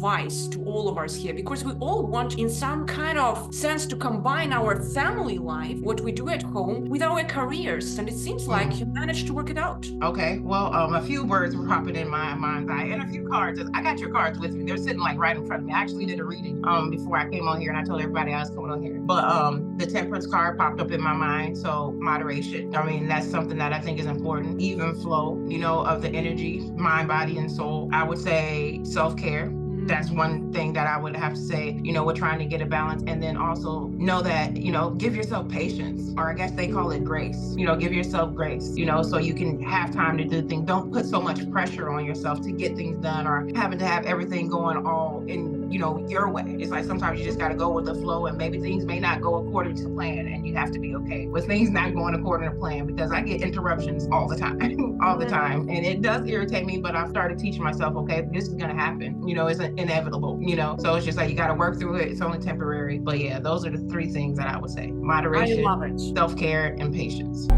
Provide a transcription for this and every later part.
advice to all of us here? Because we all want, in some kind of sense, to combine our family life, what we do at home, with our careers. And it seems like you managed to work it out. Okay, well, a few words were popping in my mind's eye, and a few cards. I got your cards with me. They're sitting like right in front of me. I actually did a reading before I came on here, and I told everybody I was coming on here. But the Temperance card popped up in my mind. So moderation. I mean, that's something that I think is important. Even flow, of the energy, mind, body, and soul. I would say self-care. That's one thing that I would have to say, we're trying to get a balance. And then also know that, give yourself patience, or I guess they call it grace, give yourself grace, so you can have time to do things. Don't put so much pressure on yourself to get things done, or having to have everything going all in, your way. It's like sometimes you just got to go with the flow, and maybe things may not go according to plan, and you have to be okay with things not going according to plan, because I get interruptions all the time, all the time. And it does irritate me, but I've started teaching myself, okay, this is going to happen, it's inevitable, so it's just like you got to work through it. It's only temporary. But yeah, those are the three things that I would say: moderation, I love it. Self-care, and patience.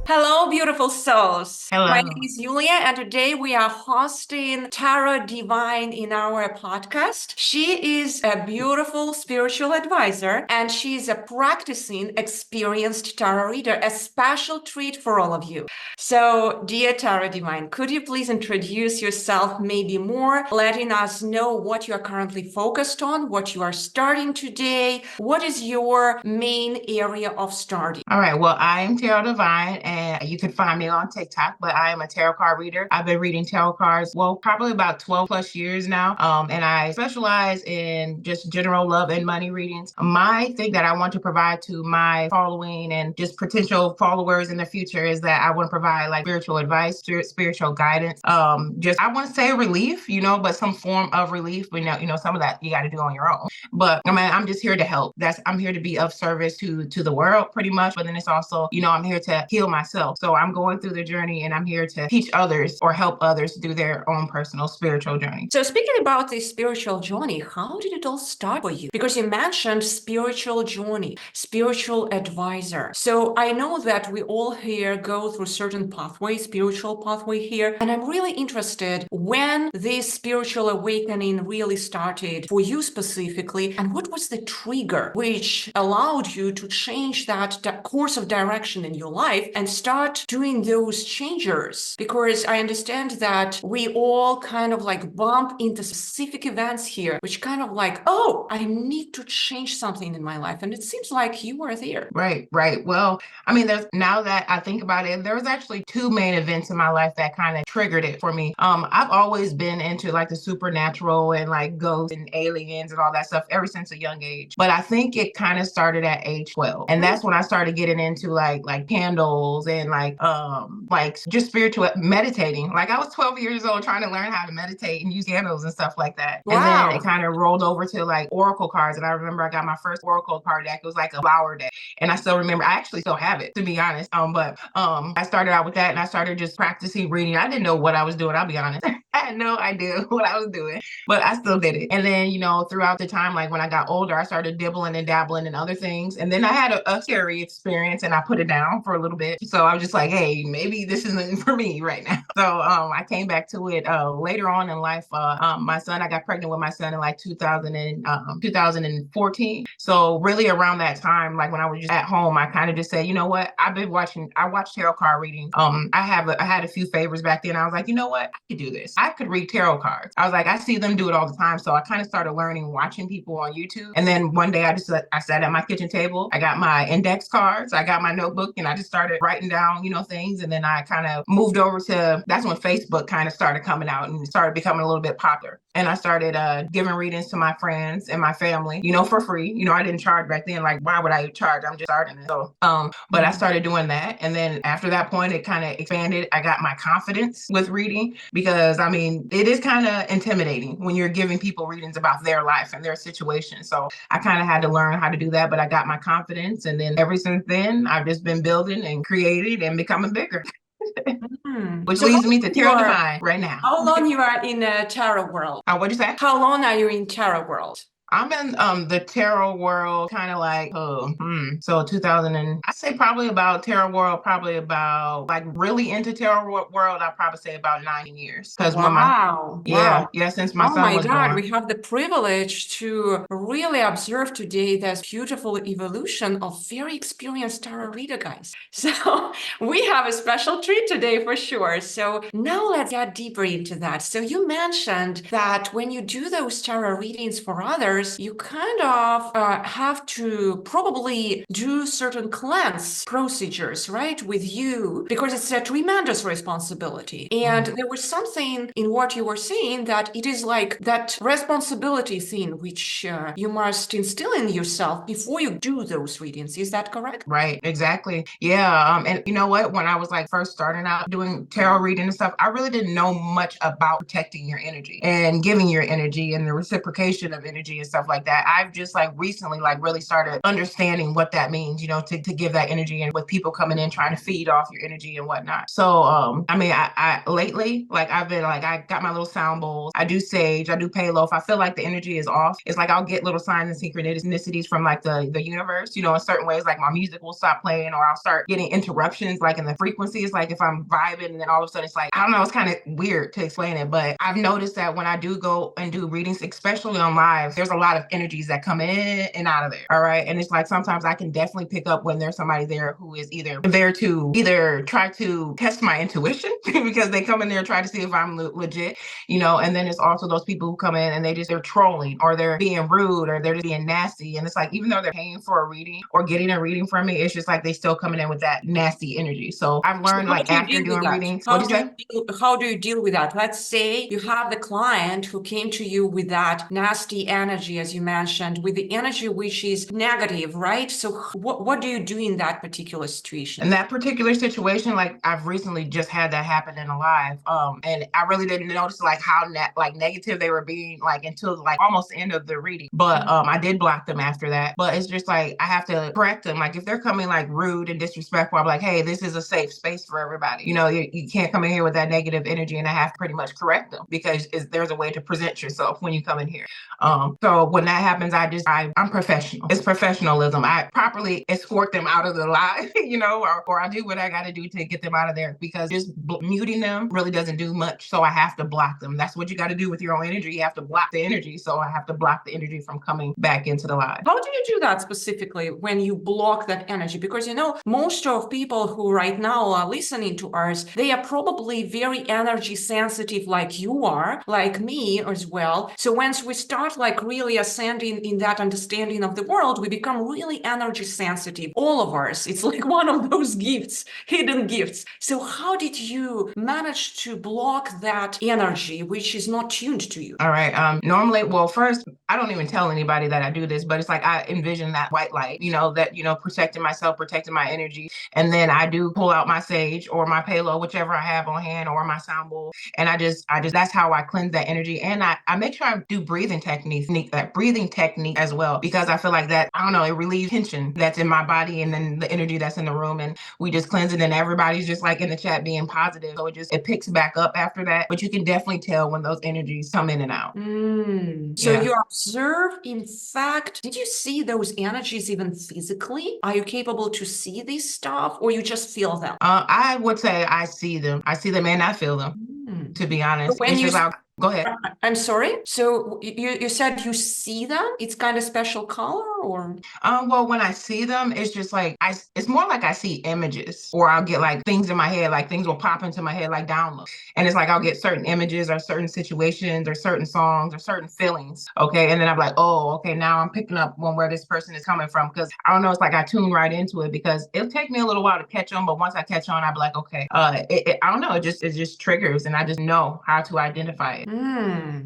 Hello, beautiful souls. Hello. My name is Yulia, and today we are hosting Tarot Divine in our podcast. She is a beautiful spiritual advisor, and she is a practicing, experienced tarot reader, a special treat for all of you. So, dear Tarot Divine, could you please introduce yourself maybe more, letting us know what you are currently focused on, what you are starting today, what is your main area of starting? All right, well, I am Tarot Divine, and you can find me on TikTok, but I am a tarot card reader. I've been reading tarot cards, well, probably about 12 plus years now. And I specialize in just general love and money readings. My thing that I want to provide to my following and just potential followers in the future is that I want to provide like spiritual advice, spiritual guidance. I want to say relief, but some form of relief. We know, some of that you got to do on your own. But I mean, I'm just here to help. I'm here to be of service to the world, pretty much. But then it's also, I'm here to heal myself. So I'm going through the journey, and I'm here to teach others or help others do their own personal spiritual journey. So speaking about the spiritual journey, how did it all start for you? Because you mentioned spiritual journey, spiritual advisor. So I know that we all here go through certain pathways, spiritual pathway here. And I'm really interested when this spiritual awakening really started for you specifically, and what was the trigger which allowed you to change that course of direction in your life and start doing those changes? Because I understand that we all kind of like bump into specific events here, which kind of like, oh, I need to change something in my life. And it seems like you were there. Right. Well, I mean, now that I think about it, there was actually two main events in my life that kind of triggered it for me. I've always been into like the supernatural and like ghosts and aliens and all that stuff ever since a young age. But I think it kind of started at age 12. And that's when I started getting into like candles and like just spiritual meditating. Like I was 12 years old trying to learn how to meditate and use candles and stuff like that. Wow. And then it kind of rolled over to like oracle cards. And I remember I got my first oracle card deck. It was like a flower deck. And I still remember, I actually still have it, to be honest. But I started out with that, and I started just practicing reading. I didn't know what I was doing, I'll be honest. I had no idea what I was doing, but I still did it. And then, throughout the time, like when I got older, I started dibbling and dabbling in other things. And then I had a scary experience, and I put it down for a little bit. So I was just like, hey, maybe this isn't for me right now. So I came back to it later on in life. I got pregnant with my son in like 2014. So really around that time, like when I was just at home, I kind of just said, you know what, I watched tarot card reading. I had a few favors back then. I was like, you know what, I could do this. I could read tarot cards. I was like, I see them do it all the time. So I kind of started learning, watching people on YouTube. And then one day I sat at my kitchen table. I got my index cards. I got my notebook, and I just started writing down, things. And then I kind of moved over to, that's when Facebook kind of started coming out and started becoming a little bit popular. And I started giving readings to my friends and my family, for free. I didn't charge back then. Like, why would I charge? I'm just starting it. So, but I started doing that. And then after that point, it kind of expanded. I got my confidence with reading, because I mean, it is kind of intimidating when you're giving people readings about their life and their situation. So I kind of had to learn how to do that, but I got my confidence. And then ever since then, I've just been building and creating and becoming bigger. Which leads me to Tarot Divine right now. How long you are in the tarot world? What'd you say? How long are you in tarot world? I'm in the tarot world, kind of like so 2000 and I say probably about tarot world, probably about like really into world. I'll probably say about 9 years because when my Wow, yeah wow. since my Oh son my was God, born. we have the privilege to really observe today this beautiful evolution of very experienced tarot reader guys. So we have a special treat today for sure. So now let's get deeper into that. So you mentioned that when you do those tarot readings for others, you kind of have to probably do certain cleanse procedures, right, with you, because it's a tremendous responsibility. And there was something in what you were saying that it is like that responsibility thing which you must instill in yourself before you do those readings. Is that correct? Right, exactly. Yeah. And you know what? When I was like first starting out doing tarot reading and stuff, I really didn't know much about protecting your energy and giving your energy and the reciprocation of energy and stuff like that. I've just like recently like really started understanding what that means, to give that energy, and with people coming in trying to feed off your energy and whatnot. So I mean I lately like I've been like I got my little sound bowls. I do sage, I do palo. If I feel like the energy is off, it's like I'll get little signs and synchronicities from like the universe, in certain ways, like my music will stop playing or I'll start getting interruptions like in the frequencies, like if I'm vibing and then all of a sudden it's like, I don't know, it's kind of weird to explain it, but I've noticed that when I do go and do readings, especially on live, there's a lot of energies that come in and out of there. All right. And it's like sometimes I can definitely pick up when there's somebody there who is either there to either try to test my intuition because they come in there and try to see if I'm legit, and then it's also those people who come in and they're trolling or they're being rude or they're just being nasty. And it's like, even though they're paying for a reading or getting a reading from me, it's just like they still coming in with that nasty energy. So I've So learned how like do you after deal with doing that? readings, what do you say? How do you deal with that? Let's say you have the client who came to you with that nasty energy, as you mentioned, with the energy which is negative, right? So what do you do in that particular situation? In that particular situation, like I've recently just had that happen in a live, and I really didn't notice like how like negative they were being like until like almost the end of the reading. But I did block them after that. But it's just like I have to correct them. Like if they're coming like rude and disrespectful, I'm like, hey, this is a safe space for everybody. You can't come in here with that negative energy, and I have to pretty much correct them because there's a way to present yourself when you come in here. So when that happens, I'm professional. It's professionalism. I properly escort them out of the live, or I do what I got to do to get them out of there, because just muting them really doesn't do much. So I have to block them. That's what you got to do with your own energy. You have to block the energy. So I have to block the energy from coming back into the live. How do you do that specifically when you block that energy? Because most of people who right now are listening to us, they are probably very energy sensitive like you are, like me as well. So once we start like really ascending in that understanding of the world, we become really energy sensitive. All of us. It's like one of those gifts, hidden gifts. So how did you manage to block that energy which is not tuned to you? All right. Normally, well, first, I don't even tell anybody that I do this, but it's like I envision that white light, protecting myself, protecting my energy. And then I do pull out my sage or my palo, whichever I have on hand, or my sound bowl. And that's how I cleanse that energy. And I make sure I do that breathing technique as well, because I feel like that, I don't know, it relieves tension that's in my body and then the energy that's in the room. And we just cleanse it, and everybody's just like in the chat being positive. So it picks back up after that. But you can definitely tell when those energies come in and out. So Yeah. you observe, in fact, did you see those energies even physically? Are you capable to see this stuff, or you just feel them? I would say I see them. I see them and I feel them, Mm. to be So honest. when It's you, just I'll go ahead. I'm sorry. So you said you see them? It's kind of special color, or? Well, when I see them, it's just like it's more like I see images, or I'll get like things in my head, like things will pop into my head, like download. And it's like I'll get certain images or certain situations or certain songs or certain feelings. Okay. And then I'm like, oh, okay, now I'm picking up on where this person is coming from. Cause I don't know, it's like I tune right into it, because it'll take me a little while to catch on. But once I catch on, I'll be like, okay, I don't know, it just triggers, and I just know how to identify it.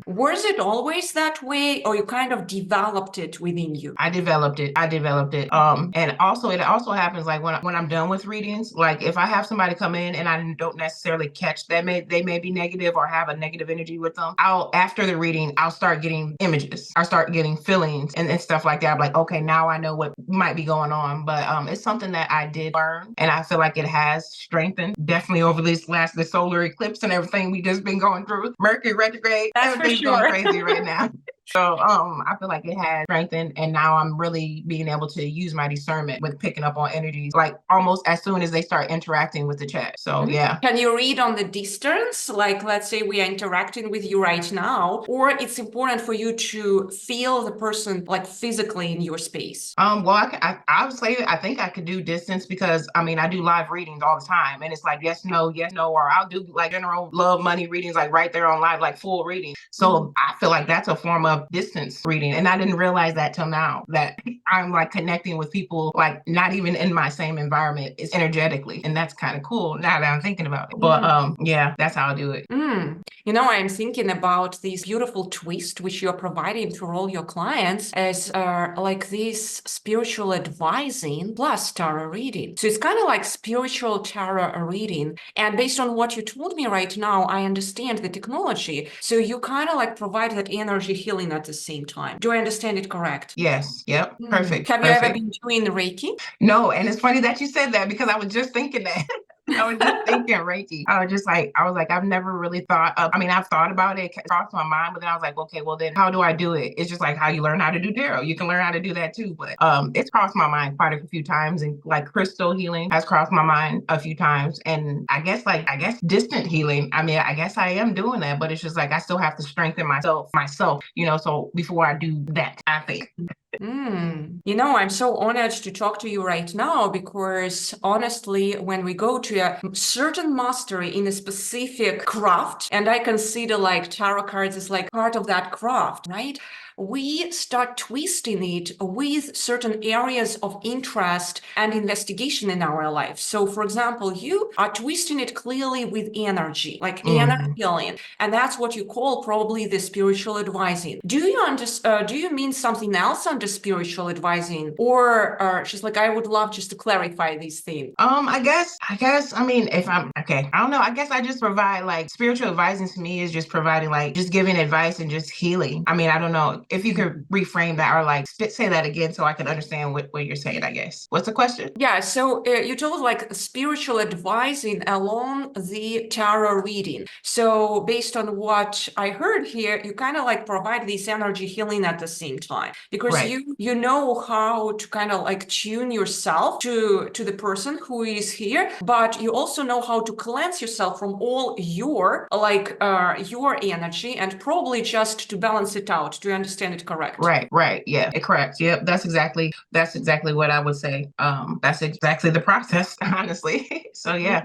Was it always that way, or you kind of developed it within you? I developed it. And also it also happens like when I'm done with readings, like if I have somebody come in and I don't necessarily catch that they may be negative or have a negative energy with them, after the reading, I'll start getting images. I'll start getting feelings and stuff like that. I'm like, okay, now I know what might be going on. But it's something that I did learn, and I feel like it has strengthened definitely over the solar eclipse and everything we just been going through. Mercury retrograde, That's for everything's going sure. crazy right now. So I feel like it has strengthened, and now I'm really being able to use my discernment with picking up on energies like almost as soon as they start interacting with the chat. So yeah. Can you read on the distance? Like, let's say we are interacting with you right now, or it's important for you to feel the person like physically in your space? Well, I would say I think I could do distance because I mean I do live readings all the time, and it's like yes, no, or I'll do like general love money readings like right there on live, like full reading. So I feel like that's a form of distance reading, and I didn't realize that till now that I'm like connecting with people like not even in my same environment. It's energetically, and that's kind of cool now that I'm thinking about it. But yeah, that's how I do it. You know, I'm thinking about this beautiful twist which you're providing for all your clients as like this spiritual advising plus tarot reading. So it's kind of like spiritual tarot reading. And based on what you told me right now, I understand the technology. So you kind of like provide that energy healing at the same time. Do I understand it correct? Yes. Yep. Perfect. Have you ever been doing Reiki? No, and it's funny that you said that because I was just thinking that. I was just thinking Reiki. I was like, I've never really thought of, I mean, I've thought about it, it crossed my mind, but then I was like, okay, well then how do I do it? It's just like how you learn how to do tarot. You can learn how to do that too. But it's crossed my mind quite a few times. And like crystal healing has crossed my mind a few times. And I guess distant healing. I mean, I guess I am doing that, but it's just like I still have to strengthen myself, you know, so before I do that, I think. You know, I'm so honored to talk to you right now because honestly, when we go to a certain mastery in a specific craft, and I consider like tarot cards as like part of that craft, right? We start twisting it with certain areas of interest and investigation in our life. So, for example, you are twisting it clearly with energy, like energy healing, and that's what you call probably the spiritual advising. Do you mean something else under spiritual advising, or just like I would love just to clarify these things? I mean, if I'm okay, I don't know. I guess I just provide like spiritual advising to me is just providing like just giving advice and just healing. I mean, I don't know if you could reframe that or like say that again so I can understand what you're saying, I guess. What's the question? Yeah, so you told like spiritual advising along the tarot reading. So based on what I heard here, you kind of like provide this energy healing at the same time because Right. you know how to kind of like tune yourself to the person who is here, but you also know how to cleanse yourself from all your your energy and probably just to balance it out. Do you understand it correct? Right. Yeah, correct. Yep, that's exactly what I would say. That's exactly the process, honestly. So yeah.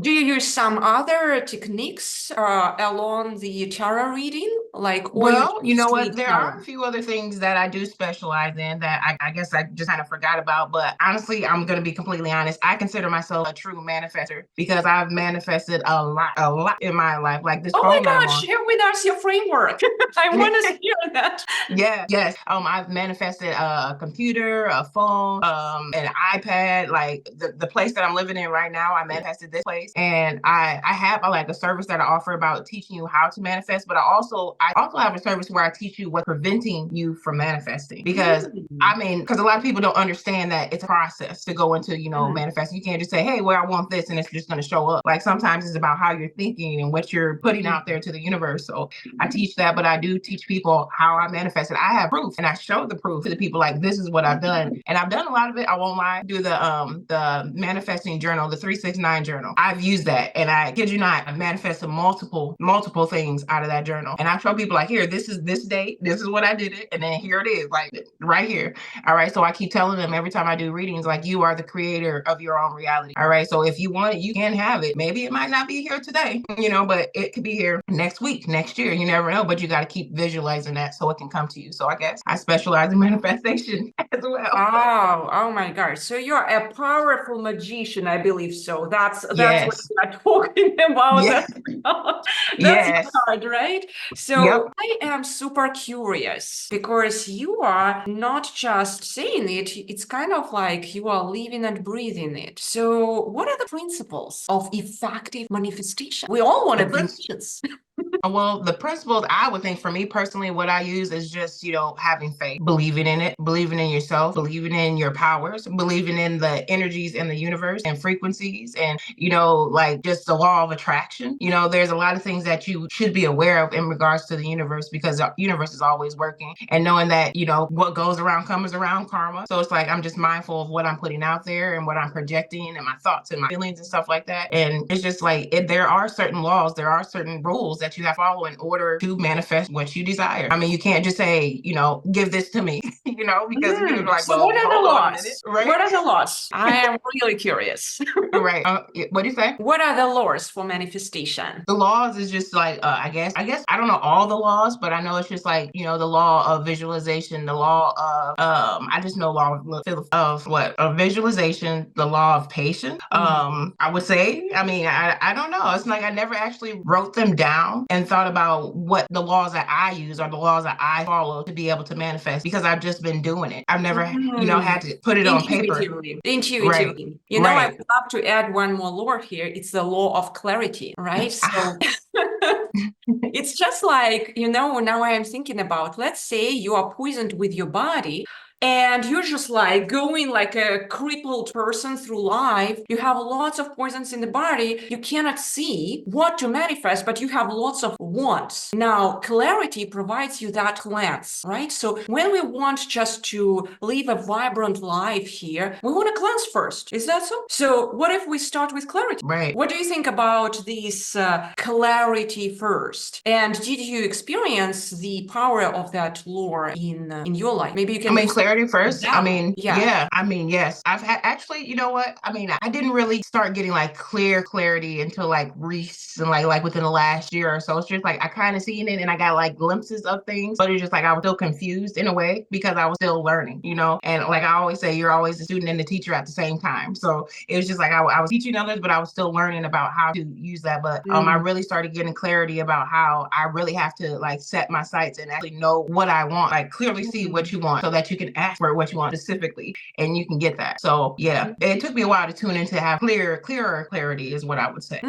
Do you use some other techniques along the tarot reading, like, or you Well, you just know straight what? There are a tarot? few other things that I do specialize in that I guess I just kind of forgot about. But honestly, I'm going to be completely honest. I consider myself a true manifester because I've manifested a lot in my life. Like this Oh my phone that I'm God, on. share with us your framework. I want to hear that. Yes. I've manifested a computer, a phone, an iPad. Like the place that I'm living in right now, I manifested this place, and I have like a service that I offer about teaching you how to manifest. But I also have a service where I teach you what's preventing you from manifesting because. I mean, because a lot of people don't understand that it's a process to go into, manifesting. You can't just say, hey, well, I want this, and it's just going to show up. Like sometimes it's about how you're thinking and what you're putting out there to the universe. So I teach that, but I do teach people how I manifested. I have proof, and I show the proof to the people. Like this is what I've done, and I've done a lot of it. I won't lie. Do the manifesting journal, the 369 journal. I've used that, and I kid you not, I've manifested multiple things out of that journal. And I show people like, here, this is this date, this is what I did it, and then here it is, like right here. All right. So I keep telling them every time I do readings, like you are the creator of your own reality. All right. So if you want it, you can have it. Maybe it might not be here today, but it could be here next week, next year. You never know, but you got to keep visualizing that so it can come to you. So I guess I specialize in manifestation as well. Oh my God. So you're a powerful magician, I believe so. That's what Yes. we're talking about. Yes. That's Yes. hard, right? So Yep. I am super curious because you are not just saying it, it's kind of like you are living and breathing it. So what are the principles of effective manifestation? We all want The to be prince. magicians. Well, the principles I would think for me personally, what I use is just, having faith, believing in it, believing in yourself, believing in your powers, believing in the energies in the universe and frequencies and, like just the law of attraction. There's a lot of things that you should be aware of in regards to the universe because the universe is always working and knowing that, what goes around comes around karma. So it's like I'm just mindful of what I'm putting out there and what I'm projecting and my thoughts and my feelings and stuff like that. And it's just like there are certain laws, there are certain rules that you have to follow in order to manifest what you desire. I mean, you can't just say, give this to me, because you're gonna be like, So well, what are the hold on a minute, laws? right? What are the laws? I am really curious. Right. What do you say? What are the laws for manifestation? The laws is just like I guess I don't know all the laws, but I know it's just like the law of visualization, the law of I just know law of what of visualization, the law of patience. I would say, I mean, I don't know. It's like I never actually wrote them down and thought about what the laws that I use or the laws that I follow to be able to manifest because I've just been doing it. I've never had to put it on paper. Right. Intuitively. I Right. would love to add one more law here. It's the law of clarity, right? So it's just like, now I am thinking about, let's say you are poisoned with your body and you're just like going like a crippled person through life. You have lots of poisons in the body. You cannot see what to manifest, but you have lots of wants. Now, clarity provides you that cleanse, right? So when we want just to live a vibrant life here, we want to cleanse first. Is that so? So what if we start with clarity? Right. What do you think about this clarity first? And did you experience the power of that law in your life? Maybe you can give clarity first. I example. mean, yeah. I mean, yes. I've had actually, you know what? I mean, I didn't really start getting like clear clarity until like recently, like within the last year or so. It's just like I kind of seen it and I got like glimpses of things, but it's just like I was still confused in a way because I was still learning, And like I always say, you're always a student and a teacher at the same time. So it was just like I was teaching others, but I was still learning about how to use that. But I really started getting clarity about how I really have to like set my sights and actually know what I want, like clearly see what you want so that you can ask for what you want specifically and you can get that. So yeah, it took me a while to tune in to have clearer clarity is what I would say.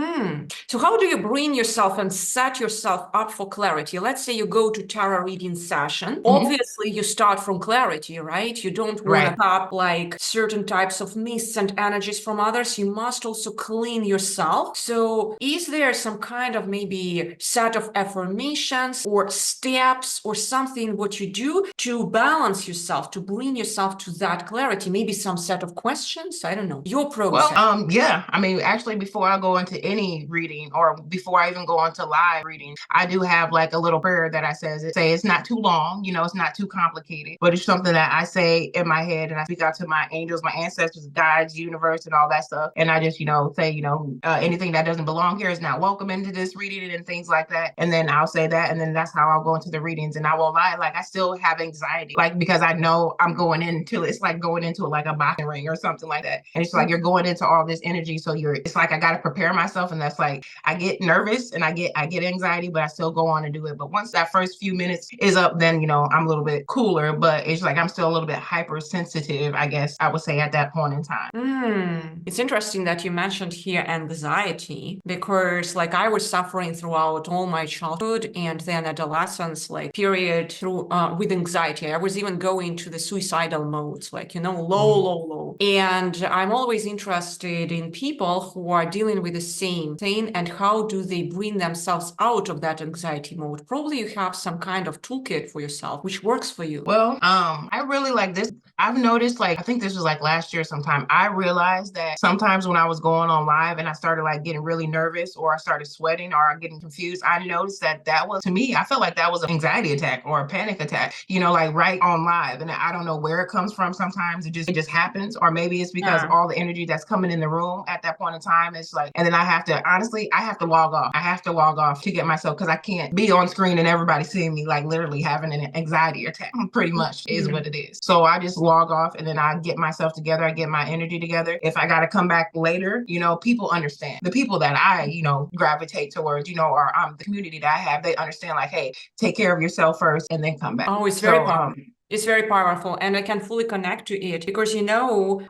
So how do you bring yourself and set yourself up for clarity? Let's say you go to tarot reading session. Obviously, you start from clarity, right? You don't want to top like certain types of mists and energies from others. You must also clean yourself. So is there some kind of maybe set of affirmations or steps or something what you do to balance yourself, to bring yourself to that clarity? Maybe some set of questions? I don't know. Your process. Well, yeah. I mean, actually, before I go into any reading or before I even go on to live reading, I do have like a little prayer that I say it's not too long, it's not too complicated, but it's something that I say in my head and I speak out to my angels, my ancestors, guides, universe, and all that stuff. And I just, say, anything that doesn't belong here is not welcome into this reading and things like that. And then I'll say that. And then that's how I'll go into the readings. And I won't lie, like I still have anxiety, like because I know I'm going into it's like going into like a boxing ring or something like that. And it's like you're going into all this energy. So it's like I got to prepare myself. And that's like I get nervous and I get anxiety, but I still go on and do it. But once that first few minutes is up, then, I'm a little bit cooler, but it's like I'm still a little bit hypersensitive, I guess I would say at that point in time. It's interesting that you mentioned here anxiety because like I was suffering throughout all my childhood and then adolescence, like period through with anxiety. I was even going to the suicidal modes, like, low. And I'm always interested in people who are dealing with the same thing and how do they bring themselves out of that anxiety mode. Probably you have some kind of toolkit for yourself, which works for you. Well, I really like this. I've noticed, like, I think this was like last year sometime, I realized that sometimes when I was going on live and I started like getting really nervous or I started sweating or getting confused, I noticed that was, to me, I felt like that was an anxiety attack or a panic attack, like right on live. And I don't know where it comes from. Sometimes it just happens, or maybe it's because all the energy that's coming in the room at that point in time, it's like, and then I have to log off. I have to log off to get myself, because I can't be on screen and everybody seeing me like literally having an anxiety attack, pretty much is what it is. So I just log off and then I get myself together. I get my energy together. If I got to come back later, people understand. The people that I, gravitate towards, or the community that I have, they understand like, hey, take care of yourself first and then come back. Oh, it's very powerful. It's very powerful, and I can fully connect to it because,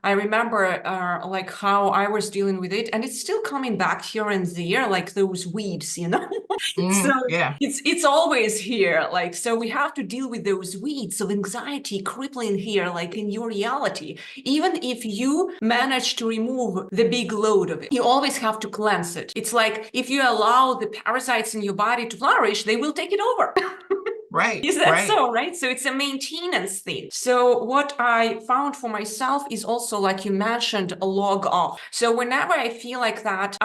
I remember like how I was dealing with it, and it's still coming back here and there, like those weeds, So Yeah. it's always here, like, so we have to deal with those weeds of anxiety crippling here, like in your reality. Even if you manage to remove the big load of it, you always have to cleanse it. It's like if you allow the parasites in your body to flourish, they will take it over. Right. Is that Right. so, right? So it's a maintenance thing. So what I found for myself is also, like you mentioned, a log off. So whenever I feel like that,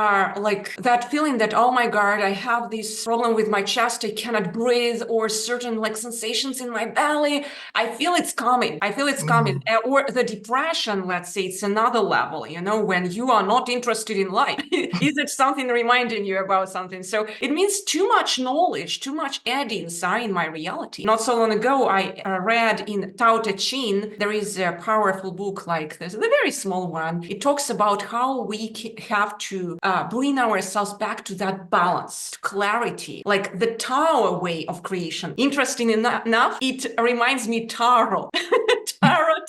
like that feeling that, oh my God, I have this problem with my chest, I cannot breathe, or certain like sensations in my belly, I feel it's coming. I feel it's coming. Or the depression, let's say, it's another level, when you are not interested in life. Is it something reminding you about something? So it means too much knowledge, too much add-ins are in my reality. Not so long ago, I read in TarotDivine33, there is a powerful book like this, a very small one. It talks about how we have to bring ourselves back to that balance, clarity, like the Tao way of creation. Interesting enough, it reminds me Tarot.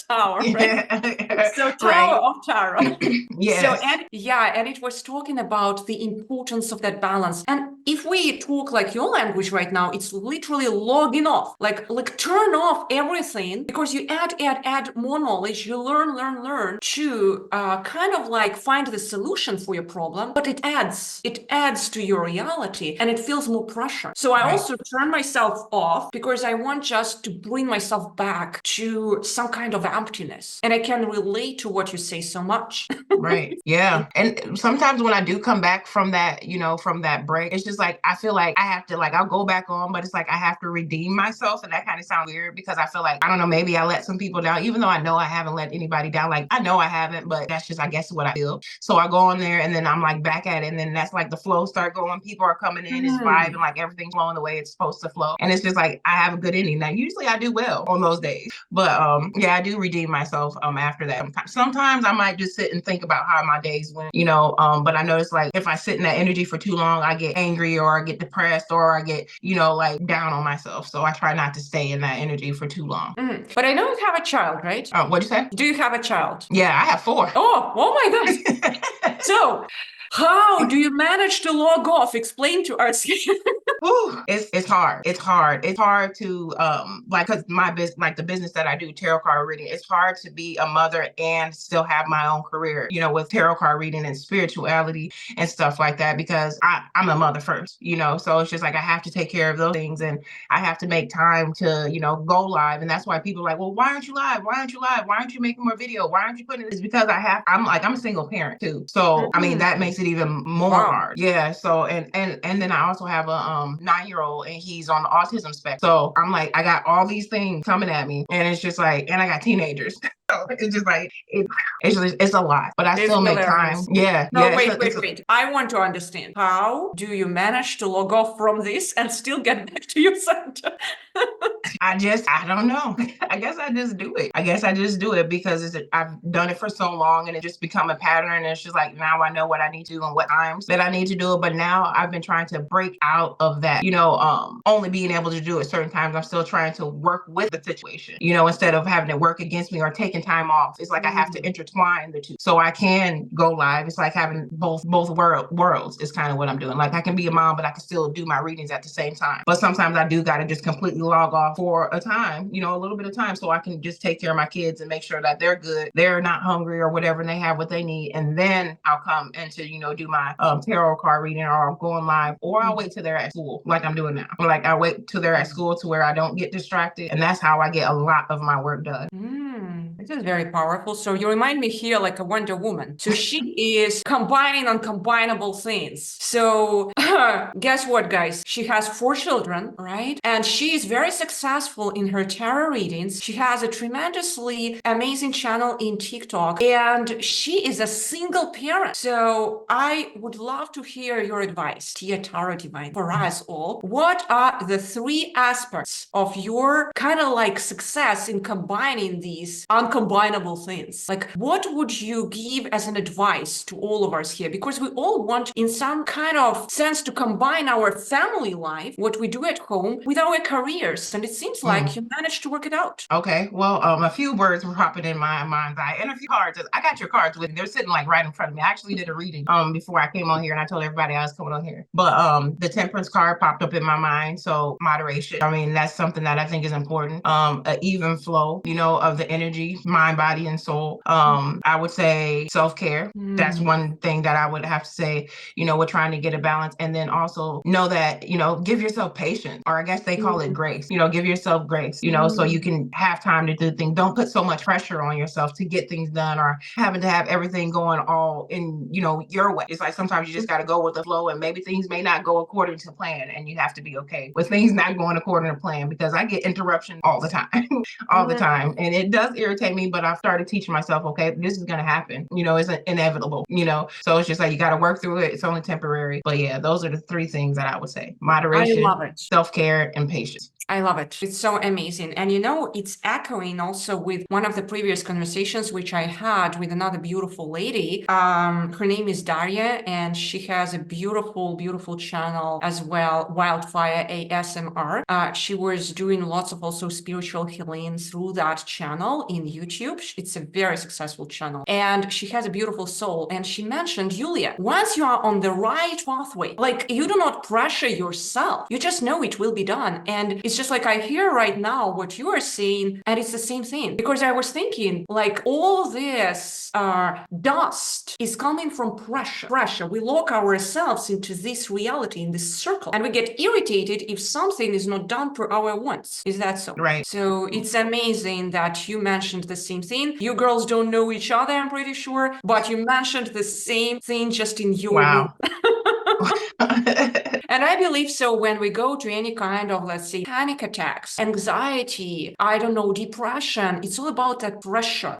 Tower, right? Yeah. So Tower Right. of Tarot. So, Yes. and it was talking about the importance of that balance. And if we talk like your language right now, it's literally logging off, like turn off everything, because you add more knowledge, you learn to kind of like find the solution for your problem, but it adds to your reality and it feels more pressure. So I Right. also turn myself off because I want just to bring myself back to some kind of emptiness. And I can relate to what you say so much. Right. Yeah. And sometimes when I do come back from that, from that break, it's just like I feel like I have to, like, I'll go back on, but it's like I have to redeem myself. And that kind of sounds weird because I feel like, I don't know, maybe I let some people down, even though I know I haven't let anybody down. Like, I know I haven't, but that's just, I guess, what I feel. So I go on there and then I'm like back at it. And then that's like the flow start going. People are coming in, it's vibing, like everything's flowing the way it's supposed to flow. And it's just like I have a good ending. Now, usually I do well on those days. But yeah, I do redeem myself after that. Sometimes I might just sit and think about how my days went, but I notice, like, if I sit in that energy for too long, I get angry or I get depressed or I get, like, down on myself. So I try not to stay in that energy for too long. But I know you have a child, right? What'd you say? Do you have a child? Yeah, I have 4. Oh my God. So how do you manage to log off? Explain to us. Whew, it's hard. It's hard. It's hard to like, because my business, like the business that I do, tarot card reading, it's hard to be a mother and still have my own career, with tarot card reading and spirituality and stuff like that, because I'm a mother first, so it's just like I have to take care of those things and I have to make time to, go live. And that's why people are like, well, why aren't you live? Why aren't you live? Why aren't you making more video? Why aren't you putting it? It's because I'm a single parent too. So I mean, that makes it even more hard. Yeah. So and then I also have a 9-year-old and he's on the autism spectrum. So I'm like, I got all these things coming at me, and it's just like, and I got teenagers. So it's just like it's a lot, but I still make time. Yeah. No, Yeah. wait. I want to understand. How do you manage to log off from this and still get back to your center? I don't know. I guess I just do it because I've done it for so long and it just become a pattern. And it's just like, now I know what I need to do and what times that I need to do it. But now I've been trying to break out of that, only being able to do it certain times. I'm still trying to work with the situation, instead of having it work against me or taking time off. It's like I have to intertwine the two so I can go live. It's like having both worlds is kind of what I'm doing. Like, I can be a mom, but I can still do my readings at the same time. But sometimes I do got to just completely log off for a time, a little bit of time, so I can just take care of my kids and make sure that they're good, they're not hungry or whatever, and they have what they need. And then I'll come into, do my tarot card reading, or I'll go on live, or I'll wait till they're at school, like I'm doing now. Like, I wait till they're at school to where I don't get distracted. And that's how I get a lot of my work done. This is very powerful. So you remind me here like a Wonder Woman. So she is combining uncombinable things. So guess what, guys? She has 4 children, right? And she is very successful in her tarot readings. She has a tremendously amazing channel in TikTok, and she is a single parent. So I would love to hear your advice, Tia Tarot Divine, for us all. What are the 3 aspects of your kind of like success in combining these uncombinable uncombinable things. Like, what would you give as an advice to all of us here? Because we all want, in some kind of sense, to combine our family life, what we do at home, with our careers. And it seems like you managed to work it out. Okay, well, a few words were popping in my mind's eye, and a few cards. I got your cards with me. They're sitting like right in front of me. I actually did a reading before I came on here, and I told everybody I was coming on here. But the Temperance card popped up in my mind. So moderation. I mean, that's something that I think is important. An even flow, of the energy, mind, body, and soul. I would say self-care. That's one thing that I would have to say. We're trying to get a balance, and then also know that give yourself patience, or I guess they call it grace. Give yourself grace. So you can have time to do things. Don't put so much pressure on yourself to get things done, or having to have everything going all in, your way. It's like sometimes you just got to go with the flow, and maybe things may not go according to plan, and you have to be okay with things not going according to plan, because I get interruptions all the time, all the time. And it does irritate me, but I've started teaching myself, okay, this is going to happen. It's inevitable, so it's just like, you got to work through it. It's only temporary. But yeah, those are the three things that I would say: moderation, I love it. Self-care, and patience. I love it. It's so amazing. And it's echoing also with one of the previous conversations which I had with another beautiful lady. Her name is Daria, and she has a beautiful, beautiful channel as well, Wildfire ASMR. She was doing lots of also spiritual healing through that channel in YouTube. It's a very successful channel. And she has a beautiful soul. And she mentioned, Yulia, once you are on the right pathway, like, you do not pressure yourself. You just know it will be done. And it's just like, I hear right now what you are saying, and it's the same thing. Because I was thinking, like, all this dust is coming from pressure. We lock ourselves into this reality, in this circle, and we get irritated if something is not done per our wants. Is that so? Right. So it's amazing that you mentioned the same thing. You girls don't know each other, I'm pretty sure, but you mentioned the same thing just in your wow. And I believe so when we go to any kind of, let's say, panic attacks, anxiety, I don't know, depression, it's all about that pressure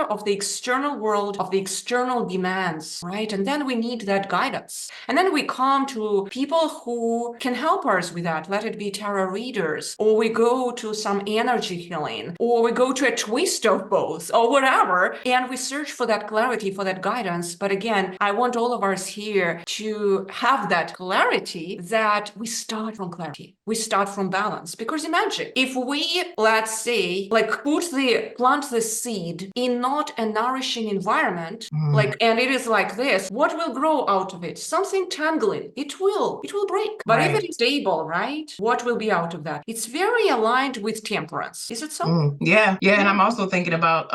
of the external world, of the external demands, right? And then we need that guidance. And then we come to people who can help us with that. Let it be tarot readers, or we go to some energy healing, or we go to a twist of both, or whatever, and we search for that clarity, for that guidance. But again, I want all of us here to have that clarity, that we start from clarity, we start from balance. Because imagine if we, let's say, like, plant the seed in not a nourishing environment, like, and it is like this, what will grow out of it? Something tangling. It will break. But if it is stable, right, what will be out of that? It's very aligned with temperance. Is it so? Yeah. And I'm also thinking about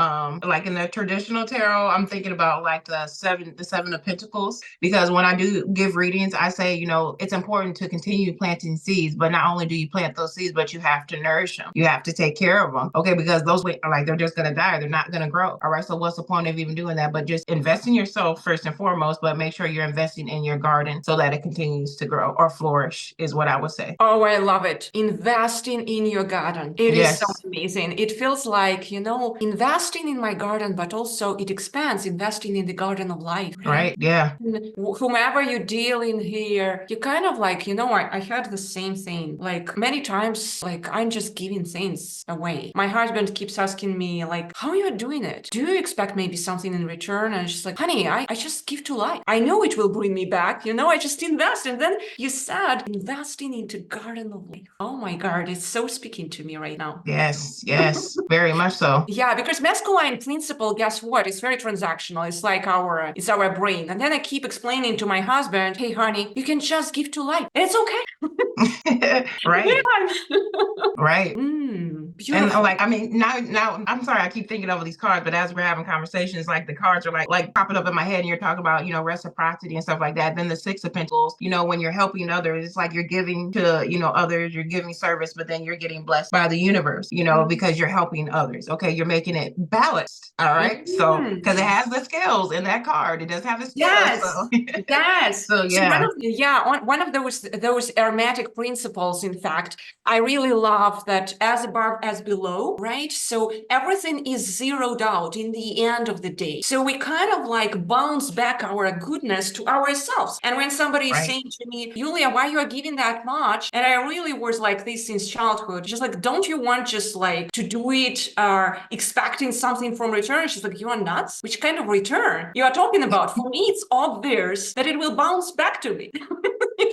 like in the traditional tarot, I'm thinking about like the seven of pentacles, because when I do give readings, I say, it's important to continue planting seeds, but not only do you plant those seeds, but you have to nourish them. You have to take care of them. Okay, because those are like, they're just gonna die. They're not gonna grow. All right. So what's the point of even doing that? But just invest in yourself first and foremost, but make sure you're investing in your garden so that it continues to grow or flourish, is what I would say. Oh, I love it. Investing in your garden. It is so amazing. It feels like, investing in my garden, but also it expands, investing in the garden of life. Right. Yeah. Whomever you deal in here, you kind of like, I had the same thing. Like, many times, like, I'm just giving things away. My husband keeps asking me, like, how are you doing it? Do you expect maybe something in return? And she's like, honey, I just give to life. I know it will bring me back. I just invest. And then you said investing into garden of life. Oh my God, it's so speaking to me right now. Yes, very much so. Yeah, because masculine principle, guess what? It's very transactional. It's like it's our brain. And then I keep explaining to my husband, hey, honey, you can just give to life. It's okay. Right. Right. Beautiful. And like, I mean, now I'm sorry, I keep thinking over these cards, but as we're having conversations, like, the cards are like popping up in my head, and you're talking about, reciprocity and stuff like that. Then the Six of Pentacles, when you're helping others, it's like you're giving to, others, you're giving service, but then you're getting blessed by the universe, because you're helping others. Okay. You're making it balanced. All right. So, because it has the scales in that card, it does have the scales. Yes. So. Yes. So yeah. One of those hermetic principles, in fact, I really love that as a as below, right? So everything is zeroed out in the end of the day. So we kind of like bounce back our goodness to ourselves. And when somebody is saying to me, Yulia, why you are giving that much? And I really was like this since childhood, just like, don't you want just like to do it expecting something from return? She's like, you are nuts. Which kind of return you are talking about? For me, it's obvious that it will bounce back to me.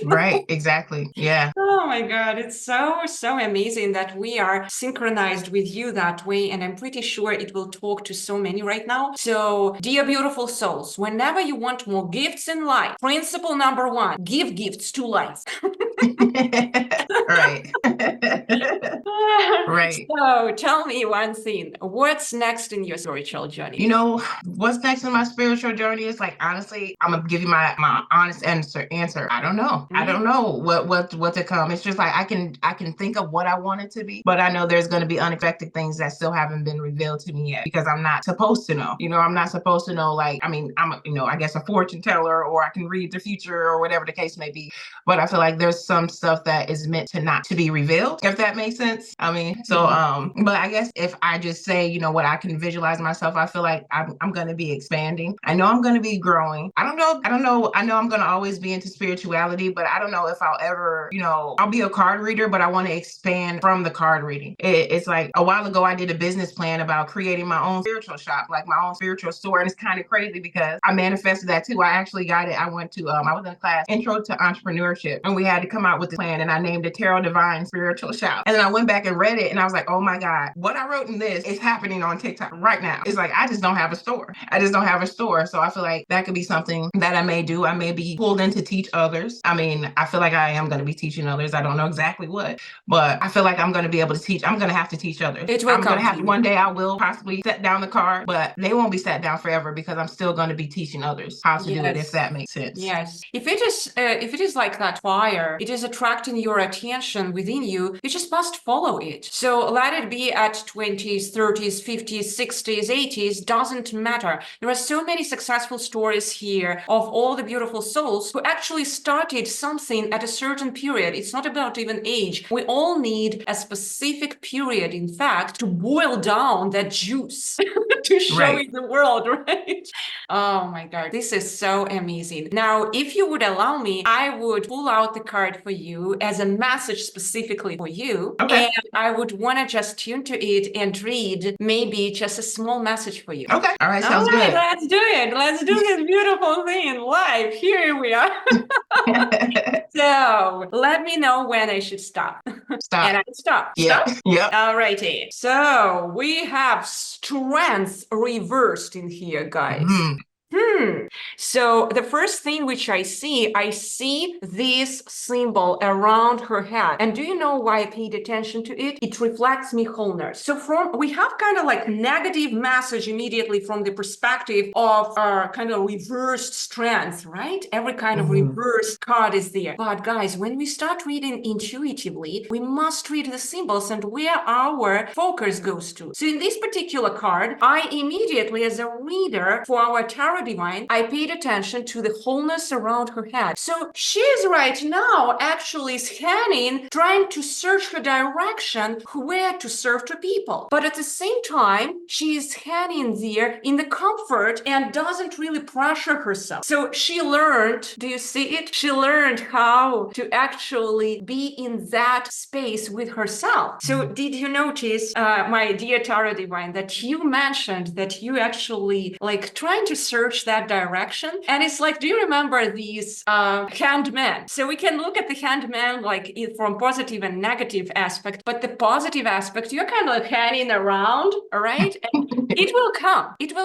Right, exactly. Yeah. Oh my God, it's so amazing that we are synchronized with you that way. And I'm pretty sure it will talk to so many right now. So, dear beautiful souls, whenever you want more gifts in life, principle number one, give gifts to life. Right. Right. So tell me one thing. What's next in your spiritual journey? You know, what's next in my spiritual journey is like, honestly, I'm gonna give you my honest answer. I don't know. I don't know what to come. It's just like I can think of what I want it to be, but I know there's gonna be unexpected things that still haven't been revealed to me yet because I'm not supposed to know. You know, I'm not supposed to know, like, I mean, I'm I guess a fortune teller, or I can read the future, or whatever the case may be. But I feel like there's some stuff that is meant to not to be revealed, if that makes sense. I mean, so but I guess if I just say, what I can visualize myself, I feel like I'm going to be expanding. I know I'm going to be growing. I don't know. I know I'm going to always be into spirituality, but I don't know if I'll ever, I'll be a card reader, but I want to expand from the card reading. It's like a while ago, I did a business plan about creating my own spiritual shop, like my own spiritual store. And it's kind of crazy because I manifested that too. I actually got it. I went to, I was in class, Intro to Entrepreneurship, and we had to come out with the plan, and I named it TarotDivine Spiritual Shop. And then I went back and read it, and I was like, oh my God, what I wrote in this is happening on TikTok right now. It's like, I just don't have a store. So I feel like that could be something that I may do. I may be pulled in to teach others. I mean, I feel like I am going to be teaching others. I don't know exactly what, but I feel like I'm going to be able to teach. I'm going to have to teach others. I'm going to have to, one day I will possibly set down the card, but they won't be set down forever because I'm still going to be teaching others how to do it, if that makes sense. Yes. If it is like that fire, it is attracting your attention within you, you just must follow it. So let it be at 20s, 30s, 50s, 60s, 80s, doesn't matter. There are so many successful stories here of all the beautiful souls who actually started something at a certain period. It's not about even age. We all need a specific period, in fact, to boil down that juice to show in the world, right? Oh my God, this is so amazing. Now, if you would allow me, I would pull out the card for you as a message specifically for you. Okay. And I would want to just tune to it and read maybe just a small message for you. Okay. All right. Sounds good. Let's do it. Let's do this beautiful thing live. Here we are. So let me know when I should stop. Stop. And I stop. Yeah. Stop? Yep. All righty. So we have strength reversed in here, guys. So the first thing which I see this symbol around her head. And do you know why I paid attention to it? It reflects me wholeness. So we have kind of like negative message immediately from the perspective of our kind of reversed strength, right? Every kind of reversed card is there. But guys, when we start reading intuitively, we must read the symbols and where our focus goes to. So in this particular card, I immediately, as a reader for our Tarot Divine, I paid attention to the wholeness around her head. So she's right now actually scanning, trying to search her direction, where to serve to people. But at the same time, she is scanning there in the comfort and doesn't really pressure herself. So she learned, do you see it? She learned how to actually be in that space with herself. So did you notice, my dear Tarot Divine, that you mentioned that you actually like trying to search that direction? And it's like, do you remember these handmen? So we can look at the handman like from positive and negative aspect, but the positive aspect, you're kind of like hanging around, all right? And it will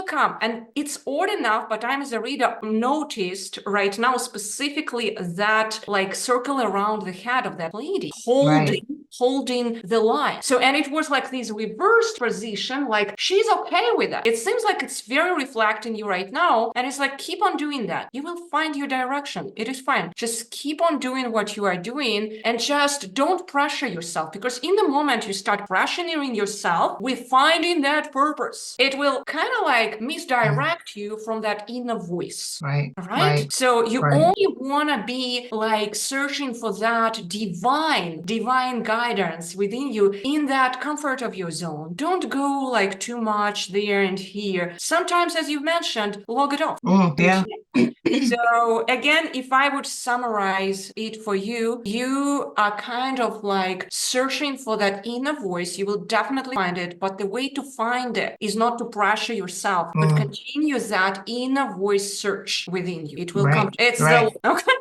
come. And it's odd enough, but I'm as a reader noticed right now specifically that like circle around the head of that lady, holding the line. So, and it was like this reversed position, like she's okay with that. It seems like it's very reflecting you right now. And it's like, keep on doing that. You will find your direction. It is fine. Just keep on doing what you are doing and just don't pressure yourself, because in the moment you start pressuring yourself with finding that purpose, it will kind of like misdirect you from that inner voice. Right? So you only want to be like searching for that divine guidance guidance within you in that comfort of your zone. Don't go like too much there and here. Sometimes, as you mentioned, log it off. Yeah. So again, if I would summarize it for you, you are kind of like searching for that inner voice. You will definitely find it, but the way to find it is not to pressure yourself, but continue that inner voice search within you. It will come. It's the okay.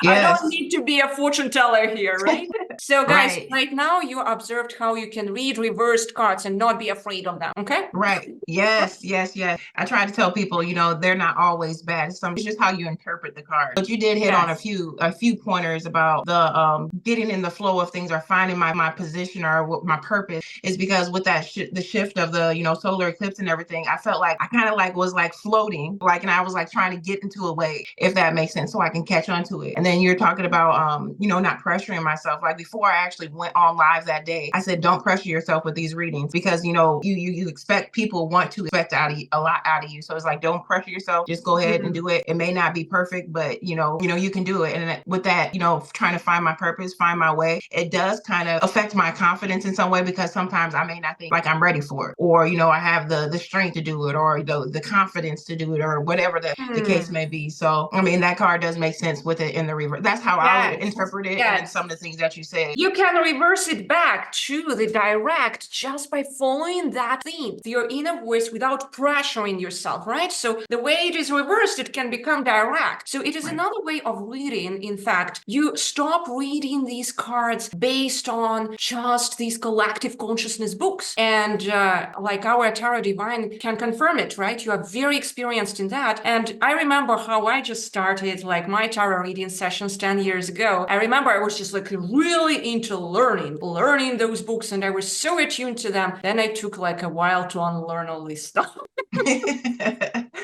I don't need to be a fortune teller here, right? So guys, right now you observed how you can read reversed cards and not be afraid of them, okay? Right. Yes, yes, yes. I try to tell people, you know, they're not always bad. It's just how you interpret the card. But you did hit on a few pointers about the getting in the flow of things or finding my position or what my purpose is, because with that the shift of the, you know, solar eclipse and everything, I felt like I kind of like was like floating, like, and I was like trying to get into a wave, if that makes sense, so I can catch on to it. And then you're talking about you know, not pressuring myself. Like before I actually went on live that day, I said, don't pressure yourself with these readings, because you know, you expect people want to expect a lot out of you. So it's like, don't pressure yourself. Just go ahead and do it. It may not be perfect, but you know, you can do it. And with that, you know, trying to find my purpose, find my way, it does kind of affect my confidence in some way, because sometimes I may not think like I'm ready for it, or you know, I have the strength to do it, or the confidence to do it, or whatever the case may be. So I mean, that card does make sense with it in the reverse. That's how I would interpret it. And then some of the things that you said, you can reverse it back to the direct just by following that theme, your inner voice, without pressuring yourself, right? So the way it is reversed, it can become direct. So it is another way of reading. In fact, you stop reading these cards based on just these collective consciousness books. And like our Tarot Divine can confirm it, right? You are very experienced in that. And I remember how I just started like my tarot reading sessions 10 years ago. I remember I was just like really into learning those books, and I was so attuned to them. Then I took like a while to unlearn all this stuff.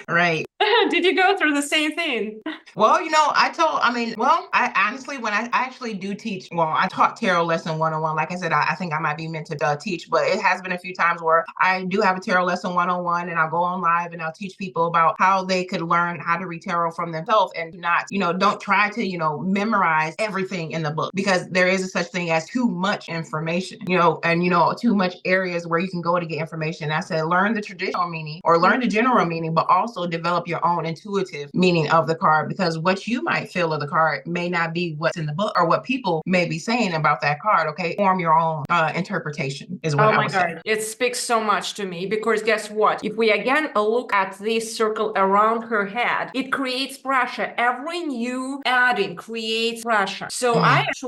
Right. Did you go through the same thing? Well, you know, I honestly, when I actually do teach, well, I taught tarot lesson 101. Like I said, I think I might be meant to teach, but it has been a few times where I do have a tarot lesson 101, and I'll go on live and I'll teach people about how they could learn how to read tarot from themselves, and not, you know, don't try to, you know, memorize everything in the book, because there is a such thing as too much information, you know, and, you know, too much areas where you can go to get information. I said, learn the traditional meaning or learn the general meaning, but also develop your own intuitive meaning of the card, because what you might feel of the card may not be what's in the book or what people may be saying about that card. Okay, form your own interpretation is what I would say. It speaks so much to me, because guess what? If we again look at this circle around her head, it creates pressure. Every new adding creates pressure. So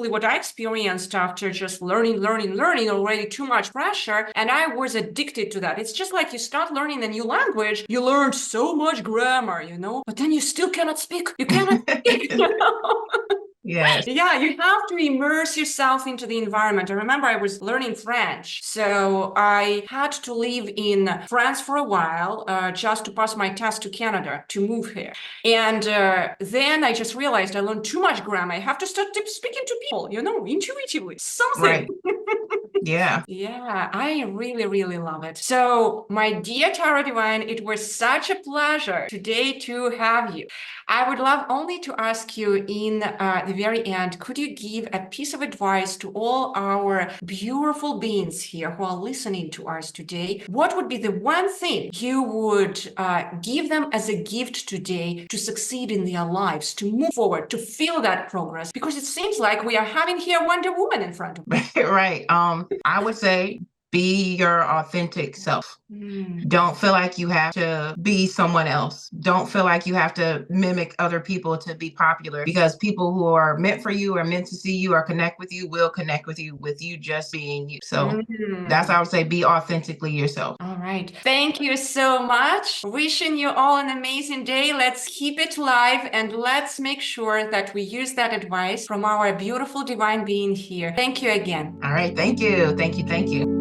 what I experienced after just learning already too much pressure, and I was addicted to that. It's just like you start learning a new language, you learn so much grammar, you know, but then you still cannot speak. You cannot speak, you know? Yes. Yeah, you have to immerse yourself into the environment. I remember I was learning French, so I had to live in France for a while just to pass my test to Canada, to move here. And then I just realized I learned too much grammar. I have to start speaking to people, you know, intuitively, something. Yeah. Yeah, I really love it. So, my dear Tarot Divine, it was such a pleasure today to have you. I would love only to ask you in the very end, could you give a piece of advice to all our beautiful beings here who are listening to us today? What would be the one thing you would give them as a gift today to succeed in their lives, to move forward, to feel that progress? Because it seems like we are having here Wonder Woman in front of us. Right. I would say be your authentic self. Don't feel like you have to be someone else. Don't feel like you have to mimic other people to be popular, because people who are meant for you, are meant to see you or connect with you, will connect with you just being you. So that's how I would say, be authentically yourself. All right. Thank you so much. Wishing you all an amazing day. Let's keep it live, and let's make sure that we use that advice from our beautiful divine being here. Thank you again. All right. Thank you. Thank you. Thank you.